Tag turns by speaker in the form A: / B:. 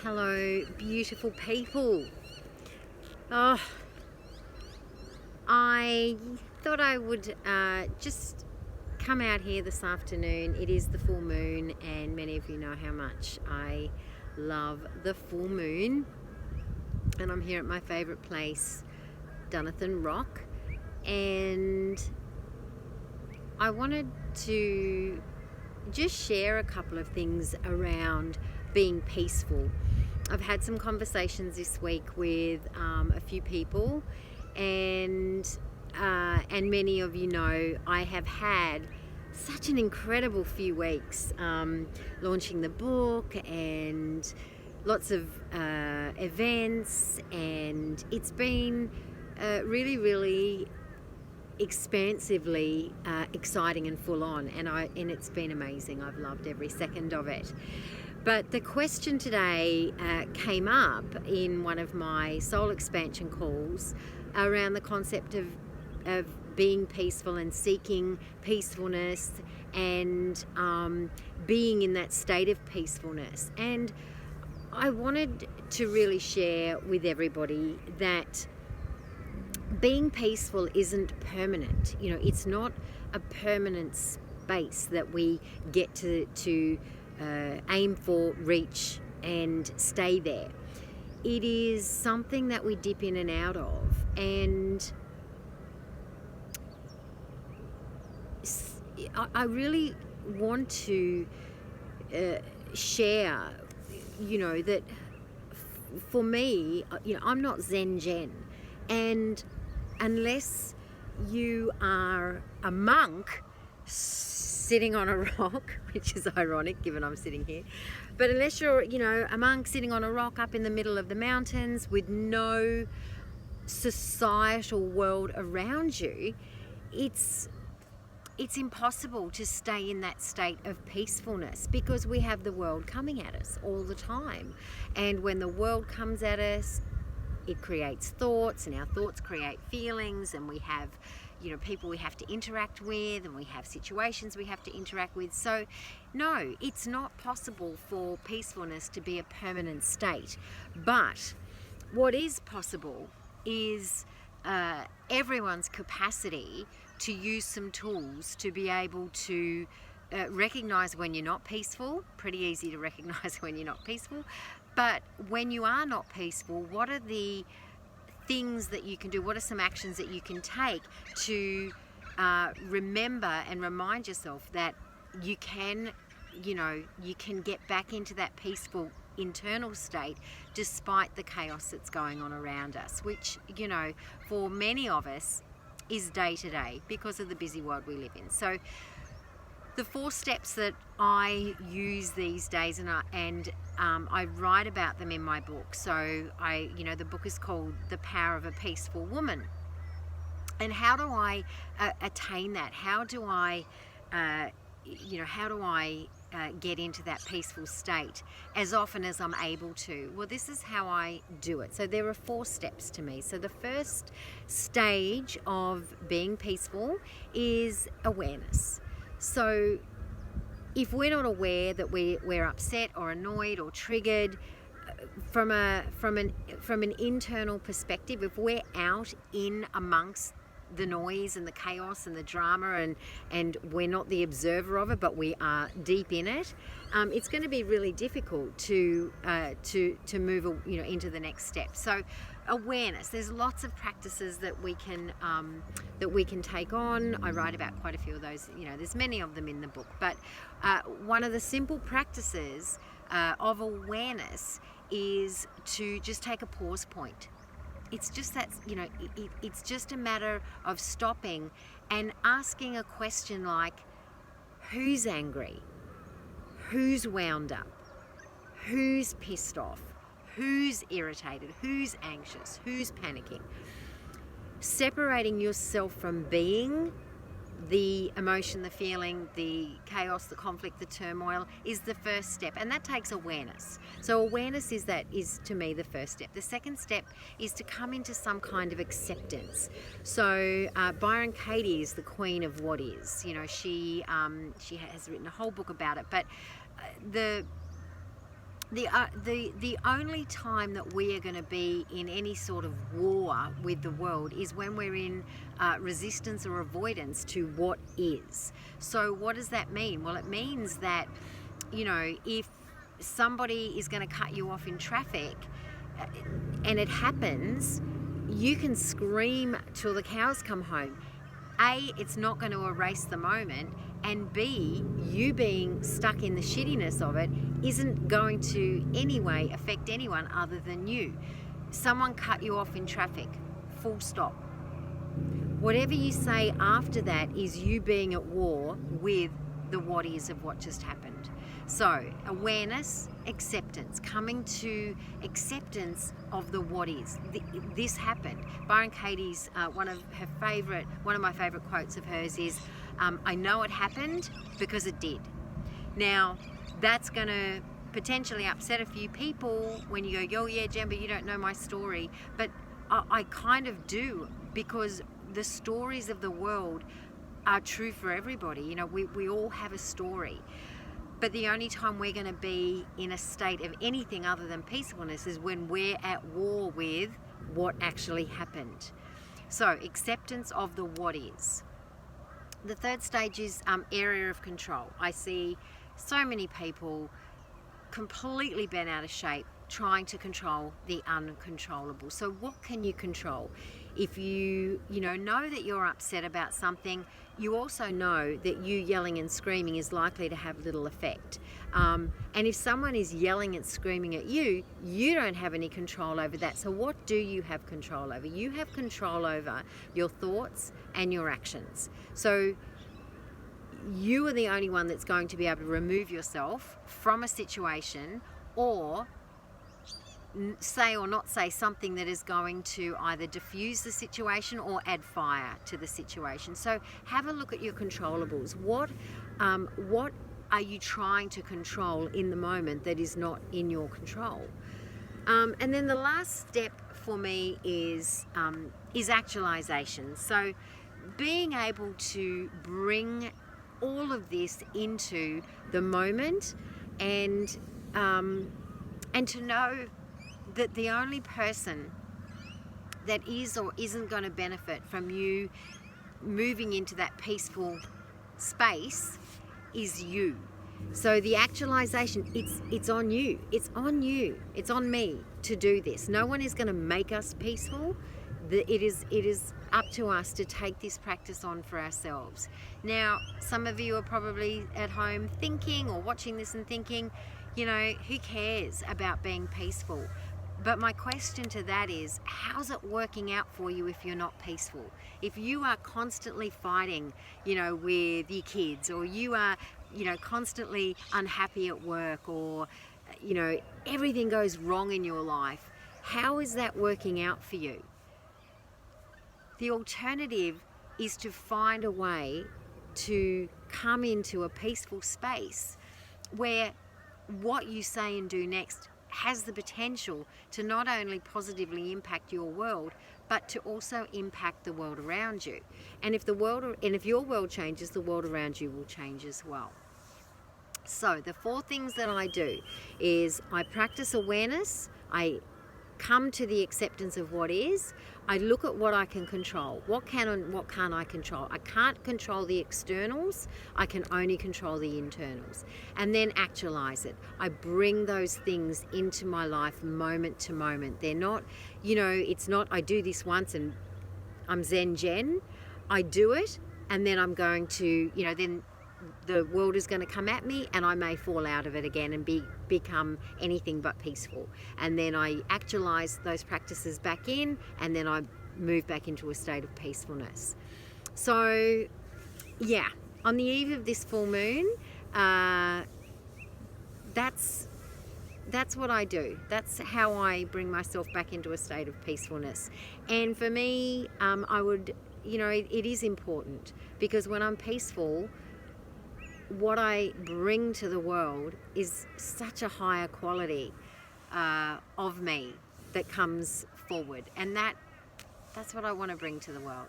A: Hello, beautiful people. Oh, I thought I would just come out here this afternoon. It is the full moon, and many of you know how much I love the full moon. And I'm here at my favourite place, Dunathan Rock, and I wanted to just share a couple of things around being peaceful. I've had some conversations this week with a few people, and many of you know I have had such an incredible few weeks launching the book and lots of events, and it's been really expansively exciting and full on, and it's been amazing. I've loved every second of it. But the question today came up in one of my soul expansion calls around the concept of being peaceful and seeking peacefulness and being in that state of peacefulness. And I wanted to really share with everybody that being peaceful isn't permanent. You know, it's not a permanent space that we get to aim for, reach, and stay there. It is something that we dip in and out of, and I really want to share, that for me, I'm not Zen Jen, and unless you are a monk sitting on a rock, which is ironic given I'm sitting here, but unless you're, a monk sitting on a rock up in the middle of the mountains with no societal world around you, it's impossible to stay in that state of peacefulness, because we have the world coming at us all the time. And when the world comes at us, it creates thoughts, and our thoughts create feelings, and we have people we have to interact with, and we have situations we have to interact with. So no, it's not possible for peacefulness to be a permanent state. But what is possible is everyone's capacity to use some tools to be able to recognize when you're not peaceful. Pretty easy to recognize when you're not peaceful. But when you are not peaceful, what are the things that you can do? What are some actions that you can take to remember and remind yourself that you can get back into that peaceful internal state despite the chaos that's going on around us, which, for many of us is day to day because of the busy world we live in. So the 4 steps that I use these days, and I write about them in my book. So the book is called The Power of a Peaceful Woman. And how do I attain that? How do I get into that peaceful state as often as I'm able to? Well, this is how I do it. So there are 4 steps to me. So the first stage of being peaceful is awareness. So if we're not aware that we're upset or annoyed or triggered, from an internal perspective, if we're out in amongst the noise and the chaos and the drama, and we're not the observer of it, but we are deep in it, it's going to be really difficult to move into the next step. So awareness, there's lots of practices that we can take on. I write about quite a few of those. There's many of them in the book, but one of the simple practices of awareness is to just take a pause point. It's just that, it's just a matter of stopping and asking a question like, who's angry? Who's wound up? Who's pissed off? Who's irritated? Who's anxious? Who's panicking? Separating yourself from being the emotion, the feeling, the chaos, the conflict, the turmoil is the first step, and that takes awareness. So awareness is to me the first step. The second step is to come into some kind of acceptance. So Byron Katie is the queen of what is. She has written a whole book about it, but The only time that we are going to be in any sort of war with the world is when we're in resistance or avoidance to what is. So what does that mean? Well, it means that, you know, if somebody is going to cut you off in traffic and it happens, you can scream till the cows come home. A, it's not going to erase the moment, and B, you being stuck in the shittiness of it isn't going to anyway affect anyone other than you. Someone cut you off in traffic, full stop. Whatever you say after that is you being at war with the what is of what just happened. So awareness, acceptance, coming to acceptance of the what is. This happened. Byron Katie's one of my favorite quotes of hers is, "I know it happened because it did." Now, that's going to potentially upset a few people when you go, "Oh yeah, Jen, but you don't know my story." But I kind of do, because the stories of the world are true for everybody. You know, we all have a story. But the only time we're going to be in a state of anything other than peacefulness is when we're at war with what actually happened. So acceptance of the what is. The third stage is area of control. I see so many people completely bent out of shape trying to control the uncontrollable. So what can you control? If you know that you're upset about something, you also know that you yelling and screaming is likely to have little effect. And if someone is yelling and screaming at you, you don't have any control over that. So what do you have control over? You have control over your thoughts and your actions. So you are the only one that's going to be able to remove yourself from a situation, or say or not say something that is going to either diffuse the situation or add fire to the situation. So have a look at your controllables. What are you trying to control in the moment that is not in your control? And then the last step for me is actualization. So being able to bring all of this into the moment, and to know that the only person that is or isn't going to benefit from you moving into that peaceful space is you. So the actualization, it's on you. It's on you. It's on me to do this. No one is going to make us peaceful. It is up to us to take this practice on for ourselves. Now, some of you are probably at home thinking or watching this and thinking, you know, who cares about being peaceful? But my question to that is, how's it working out for you if you're not peaceful? If you are constantly fighting, you know, with your kids, or you are, you know, constantly unhappy at work, or, you know, everything goes wrong in your life, how is that working out for you? The alternative is to find a way to come into a peaceful space where what you say and do next has the potential to not only positively impact your world, but to also impact the world around you. And if your world changes, the world around you will change as well. So the 4 things that I do is I practice awareness, I come to the acceptance of what is, I look at what I can control. What can and what can't I control? I can't control the externals, I can only control the internals. And then actualize it. I bring those things into my life moment to moment. They're not, you know, it's not I do this once and I'm Zen Jen. I do it, and then I'm going to, you know, then the world is going to come at me and I may fall out of it again and become anything but peaceful. And then I actualize those practices back in, and then I move back into a state of peacefulness. So yeah, on the eve of this full moon, that's what I do. That's how I bring myself back into a state of peacefulness. And for me, I would, you know, it is important, because when I'm peaceful, what I bring to the world is such a higher quality of me that comes forward, and that's what I want to bring to the world.